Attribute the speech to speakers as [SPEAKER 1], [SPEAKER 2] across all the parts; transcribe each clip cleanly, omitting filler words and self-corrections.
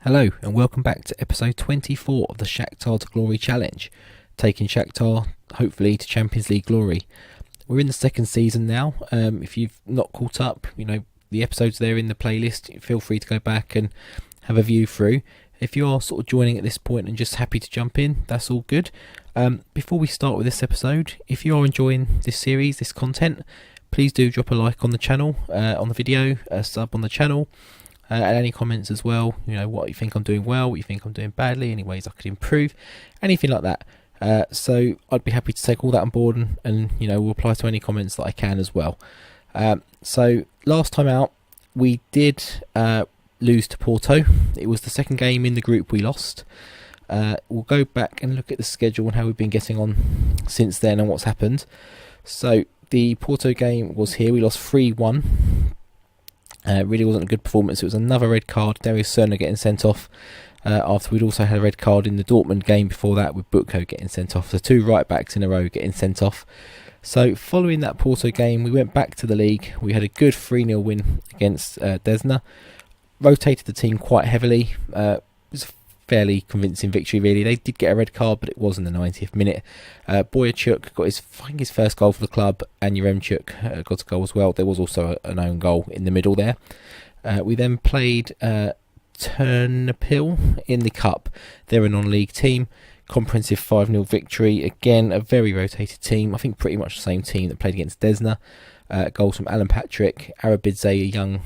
[SPEAKER 1] Hello and welcome back to episode 24 of the Shakhtar to Glory Challenge, taking Shakhtar hopefully to Champions League glory. We're in the second season now. If you've not caught up, the episodes there in the playlist, feel free to go back and have a view through. If you are sort of joining at this point and just happy to jump in, that's all good. Before we start with this episode, if you are enjoying this series, this content, please do drop a like on the channel, on the video, a sub on the channel. And any comments as well, what you think I'm doing well, what you think I'm doing badly, any ways I could improve, anything like that. So I'd be happy to take all that on board and we'll reply to any comments that I can as well. So last time out, we did lose to Porto. It was the second game in the group we lost. We'll go back and look at the schedule and how we've been getting on since then and what's happened. So the Porto game was here. We lost 3-1. Really wasn't a good performance. It was another red card. Darius Cerner getting sent off after we'd also had a red card in the Dortmund game before that with Butko getting sent off. So two right backs in a row getting sent off. So following that Porto game, we went back to the league. We had a good 3-0 win against Desna. Rotated the team quite heavily. It was a fairly convincing victory really. They did get a red card, but it was in the 90th minute. Boyachuk got his first goal for the club, and Yaremchuk got a goal as well. There was also an own goal in the middle there. We then played Ternopil in the cup. They're a non-league team. Comprehensive 5-0 victory. Again, a very rotated team. I think pretty much the same team that played against Desna. Goals from Alan Patrick, Arabidze, a young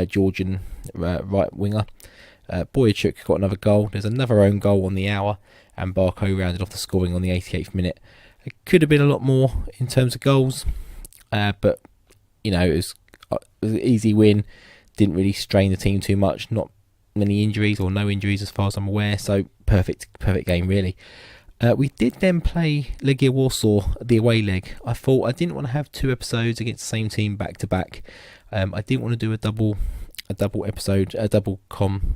[SPEAKER 1] Georgian right winger. Boyachuk got another goal. There's another own goal on the hour, and Barco rounded off the scoring on the 88th minute. It could have been a lot more in terms of goals, but it was an easy win. Didn't really strain the team too much. Not many injuries or no injuries as far as I'm aware. So perfect game really. We did then play Legia Warsaw, the away leg. I thought I didn't want to have two episodes against the same team back to back. I didn't want to do a double episode, a double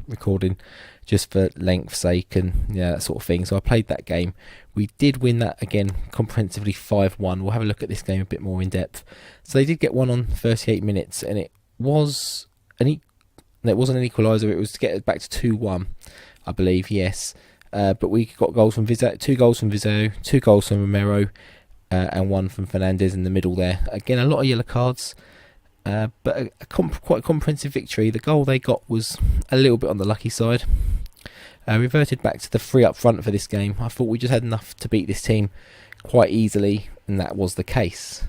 [SPEAKER 1] recording just for length's sake and that sort of thing. So I played that game. We did win that again comprehensively 5-1. We'll have a look at this game a bit more in depth. So they did get one on 38 minutes, and it wasn't an equaliser. It was to get it back to 2-1, I believe. Yes, but we got goals from Vizeo, 2 goals from Vizeo, 2 goals from Romero, and 1 from Fernandez in the middle there. Again, a lot of yellow cards. But a quite comprehensive victory. The goal they got was a little bit on the lucky side. Reverted back to the 3 up front for this game. I thought we just had enough to beat this team quite easily, and that was the case.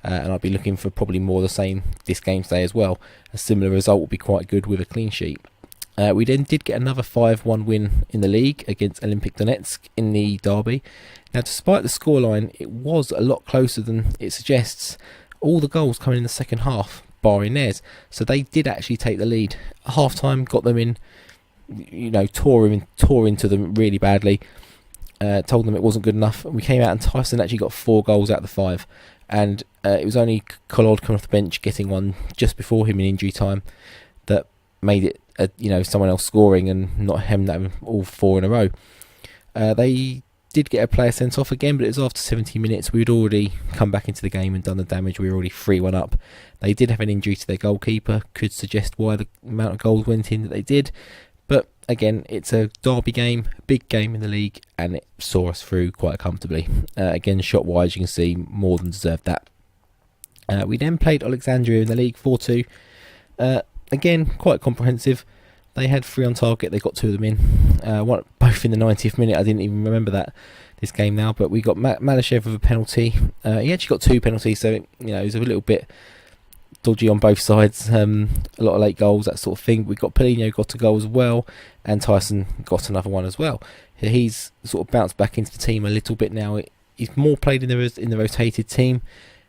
[SPEAKER 1] And I'd be looking for probably more of the same this game today as well. A similar result would be quite good with a clean sheet. We then did get another 5-1 win in the league against Olympic Donetsk in the derby. Now, despite the scoreline, it was a lot closer than it suggests. All the goals coming in the second half, barring theirs. So they did actually take the lead. At half time, got them in, tore into them really badly. Told them it wasn't good enough. And we came out and Tyson actually got 4 goals out of the 5. And it was only Collod coming off the bench getting one just before him in injury time that made it, someone else scoring and not him having all 4 in a row. They did get a player sent off again, but it was after 70 minutes. We'd already come back into the game and done the damage. We were already 3-1 up. They did have an injury to their goalkeeper, could suggest why the amount of goals went in that they did. But again, it's a derby game, a big game in the league, and it saw us through quite comfortably. Again, shot-wise, you can see more than deserved that. We then played Alexandria in the league 4-2. Again, quite comprehensive. They had 3 on target. They got 2 of them in. Both in the 90th minute. I didn't even remember this game now. But we got Malashev with a penalty. He actually got 2 penalties, so it was a little bit dodgy on both sides. A lot of late goals, that sort of thing. We got Polino got a goal as well, and Tyson got another one as well. He's sort of bounced back into the team a little bit now. He's more played in the rotated team,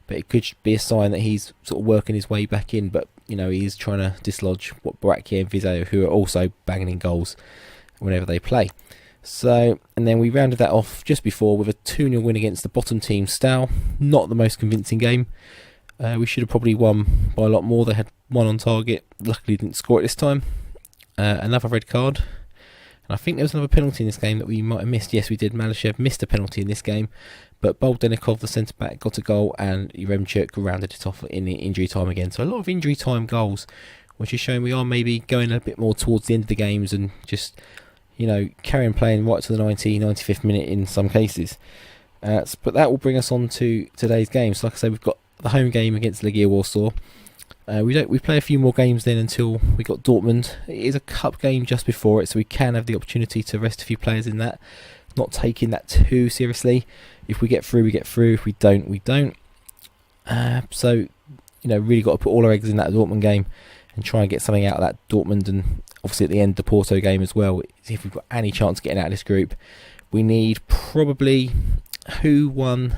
[SPEAKER 1] but it could be a sign that he's sort of working his way back in. But he's trying to dislodge what Baracchia and Vizeo, who are also banging in goals whenever they play. So, and then we rounded that off just before with a 2-0 win against the bottom team, Stow. Not the most convincing game. We should have probably won by a lot more. They had 1 on target. Luckily didn't score it this time. Another red card. And I think there was another penalty in this game that we might have missed. Yes, we did. Malashev missed a penalty in this game. But Boldenikov, the centre-back, got a goal, and Yaremchuk rounded it off in injury time again. So a lot of injury time goals, which is showing we are maybe going a bit more towards the end of the games and just, carrying playing right to the 95th minute in some cases. But that will bring us on to today's games. Like I say, we've got the home game against Legia Warsaw. We play a few more games then until we got Dortmund. It is a cup game just before it, so we can have the opportunity to rest a few players in that. Not taking that too seriously. If we get through, we get through. If we don't, we don't. So, really got to put all our eggs in that Dortmund game and try and get something out of that Dortmund, and obviously at the end the Porto game as well. If we've got any chance of getting out of this group, we need probably who won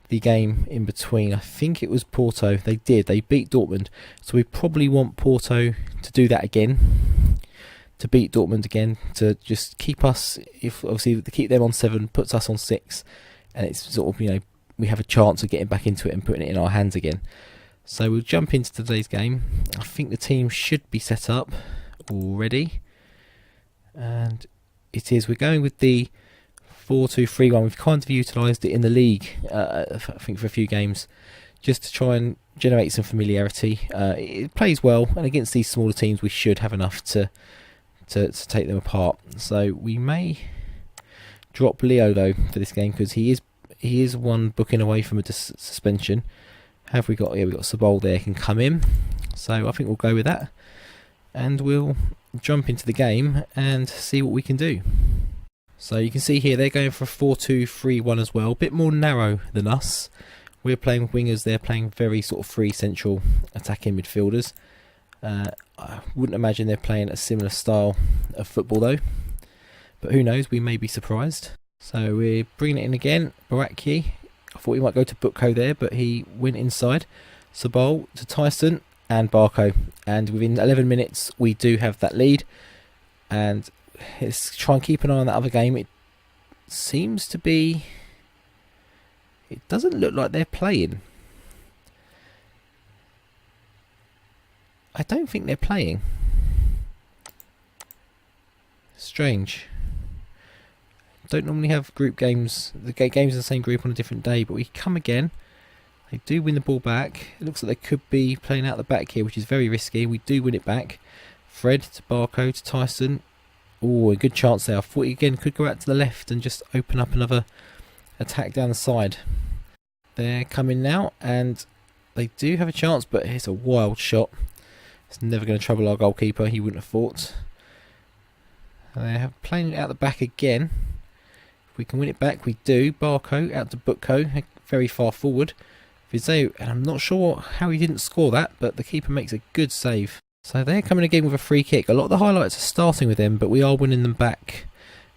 [SPEAKER 1] the game in between. I think it was Porto. They beat Dortmund, so we probably want Porto to do that again, to beat Dortmund again, to just keep us, if obviously to keep them on 7 puts us on 6, and it's sort of, we have a chance of getting back into it and putting it in our hands again. So we'll jump into today's game. I think the team should be set up already, and it is. We're going with the 4-2-3-1. We've kind of utilised it in the league, I think, for a few games, just to try and generate some familiarity. It plays well, and against these smaller teams we should have enough to take them apart. So we may drop Leo though for this game, because he is one booking away from a suspension. Have we got? Yeah, we've got Samba there, can come in. So I think we'll go with that, and we'll jump into the game and see what we can do. So you can see here they're going for a 4-2-3-1 as well, a bit more narrow than us. We're playing wingers, they're playing very sort of free central attacking midfielders. I wouldn't imagine they're playing a similar style of football though, but who knows, we may be surprised. So we're bringing it in again. Baraki, I thought we might go to Butko there, but he went inside. Sabol to Tyson and Barco, and within 11 minutes we do have that lead, and let's try and keep an eye on that other game. It seems to be, it doesn't look like they're playing. I don't think they're playing. Strange. Don't normally have group games, the games in the same group on a different day, but we come again. They do win the ball back. It looks like they could be playing out the back here, which is very risky. We do win it back. Fred to Barco to Tyson. Oh, a good chance there. I thought he again could go out to the left and just open up another attack down the side. They're coming now, and they do have a chance, but it's a wild shot. It's never going to trouble our goalkeeper, he wouldn't have thought. They have playing it out the back again. If we can win it back, we do. Barco out to Butko, very far forward. Vizeu, and I'm not sure how he didn't score that, but the keeper makes a good save. So they're coming again with a free kick. A lot of the highlights are starting with them, but we are winning them back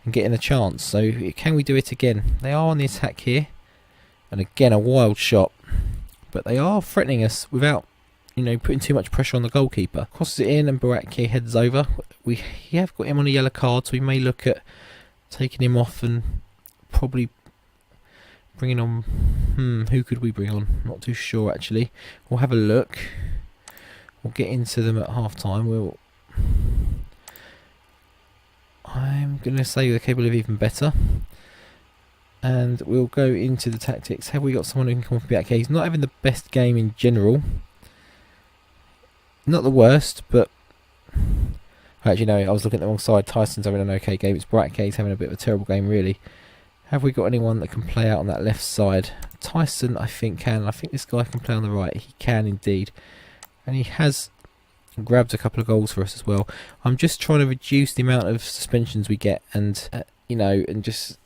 [SPEAKER 1] and getting a chance. So can we do it again? They are on the attack here, and again a wild shot, but they are threatening us without, putting too much pressure on the goalkeeper. Crosses it in, and Baraki heads over. We have got him on a yellow card, so we may look at taking him off and probably bringing on. Who could we bring on? Not too sure actually. We'll have a look. We'll get into them at half time. I'm going to say they're capable of even better. And we'll go into the tactics. Have we got someone who can come off back here? He's not having the best game in general. Not the worst, but actually no, I was looking at the wrong side. Tyson's having an okay game. It's He's having a bit of a terrible game really. Have we got anyone that can play out on that left side? Tyson I think can. I think this guy can play on the right. He can indeed. And he has grabbed a couple of goals for us as well. I'm just trying to reduce the amount of suspensions we get, and and just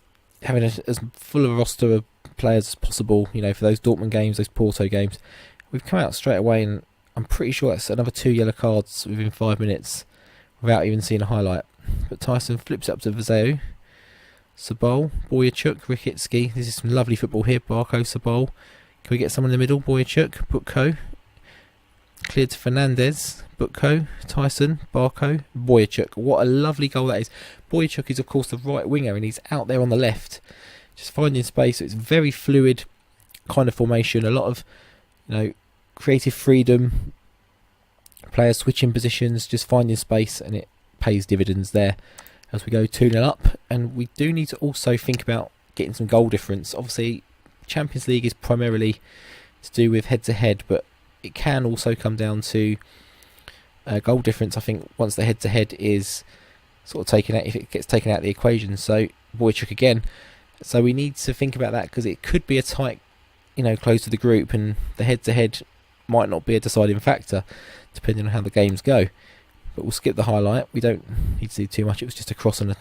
[SPEAKER 1] having as full a roster of players as possible, for those Dortmund games, those Porto games. We've come out straight away, and I'm pretty sure that's another 2 yellow cards within 5 minutes without even seeing a highlight. But Tyson flips up to Vizeu. Sabol, Boyachuk, Rikitsky. This is some lovely football here. Barco, Sabol. Can we get someone in the middle? Boyachuk, Butko. Cleared to Fernandez, Butko, Tyson, Barco, Boyachuk. What a lovely goal that is. Boyachuk is of course the right winger, and he's out there on the left, just finding space. So it's very fluid kind of formation. A lot of creative freedom. Players switching positions, just finding space, and it pays dividends there as we go 2-0 up. And we do need to also think about getting some goal difference. Obviously, Champions League is primarily to do with head-to-head, but it can also come down to goal difference. I think once the head-to-head is sort of taken out, if it gets taken out of the equation. So Wojciech again. So we need to think about that, because it could be a tight, close to the group, and the head-to-head might not be a deciding factor, depending on how the games go. But we'll skip the highlight. We don't need to do too much. It was just a cross and a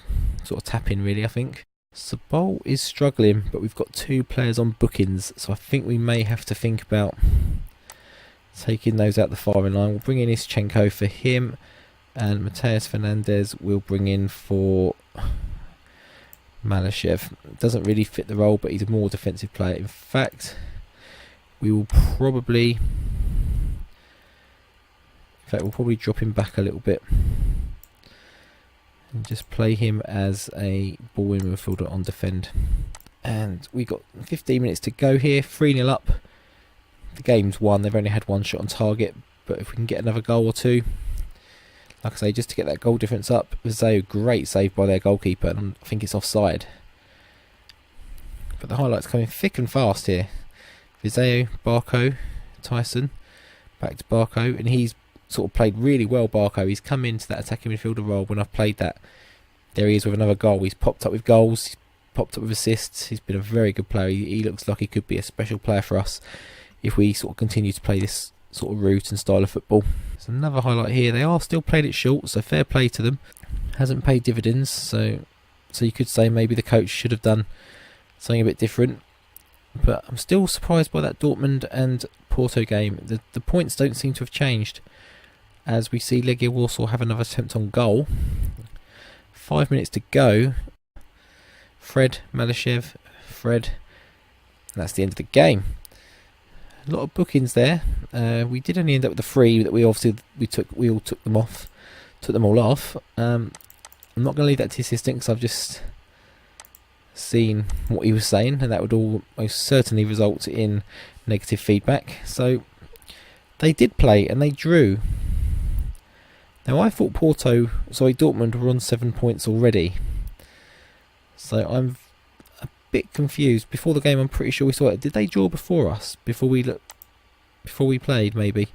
[SPEAKER 1] sort of tap-in, really, I think. Sabol is struggling, but we've got 2 players on bookings, so I think we may have to think about taking those out the firing line. We'll bring in Ischenko for him, and Mateus Fernandez will bring in for Malashev. Doesn't really fit the role, but he's a more defensive player. In fact, we'll probably drop him back a little bit and just play him as a ball-in midfielder on defend. And we got 15 minutes to go here, 3-0 up. The game's won. They've only had 1 shot on target, but if we can get another goal or 2, like I say, just to get that goal difference up. Vizeo, great save by their goalkeeper, and I think it's offside. But the highlights coming thick and fast here. Vizeo, Barco, Tyson, back to Barco, and he's sort of played really well, Barco. He's come into that attacking midfielder role when I've played that. There he is with another goal. He's popped up with goals, he's popped up with assists. He's been a very good player. He looks like he could be a special player for us if we sort of continue to play this sort of route and style of football. There's another highlight here. They are still played it short, so fair play to them. Hasn't paid dividends, so you could say maybe the coach should have done something a bit different. But I'm still surprised by that Dortmund and Porto game. The points don't seem to have changed, as we see Legia Warsaw have another attempt on goal. 5 minutes to go. Fred, Malashev, Fred. And that's the end of the game. A lot of bookings there. We did only end up with the 3 that we all took them all off. I'm not going to leave that to the assistant, because I've just seen what he was saying, and that would all most certainly result in negative feedback. So they did play and they drew. Now I thought Dortmund were on 7 points already, so I'm a bit confused. Before the game, I'm pretty sure we saw it. Did they draw before us? Before we played, maybe.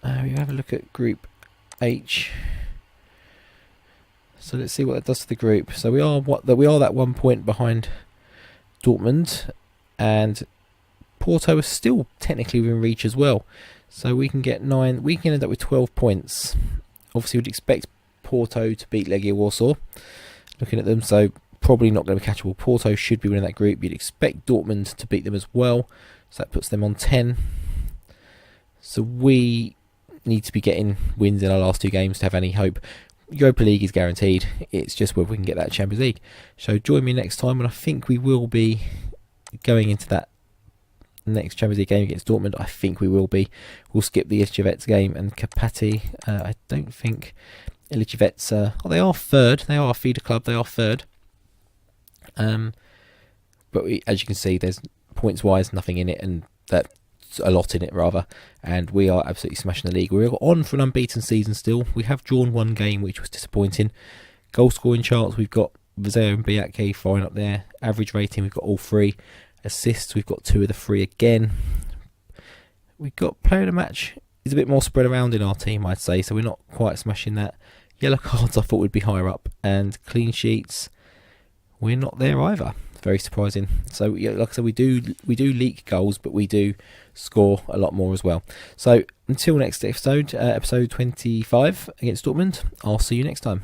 [SPEAKER 1] We have a look at Group H. So let's see what that does to the group. So we are that 1 point behind Dortmund, and Porto is still technically within reach as well. So we can get 9. We can end up with 12 points. Obviously, we'd expect Porto to beat Legia Warsaw. Looking at them, so probably not going to be catchable. Porto should be winning that group. You'd expect Dortmund to beat them as well. So that puts them on 10. So we need to be getting wins in our last 2 games to have any hope. Europa League is guaranteed. It's just whether we can get that Champions League. So join me next time, and I think we will be going into that next Champions League game against Dortmund. I think we will be. We'll skip the Ecevets game and Kapati. I don't think Ecevets. They are third. They are a feeder club. They are third. But as you can see, there's points wise nothing in it, and that a lot in it rather, and we are absolutely smashing the league. We're on for an unbeaten season still. We have drawn 1 game, which was disappointing. Goal scoring charts, we've got Vizeo and Biatke firing up there. Average rating, we've got all 3. Assists, we've got 2 of the 3 again. We've got player of the match is a bit more spread around in our team, I'd say, so we're not quite smashing that. Yellow cards I thought would be higher up, and clean sheets, we're not there either. Very surprising. So yeah, like I said, we do leak goals, but we do score a lot more as well. So until next episode, episode 25 against Dortmund, I'll see you next time.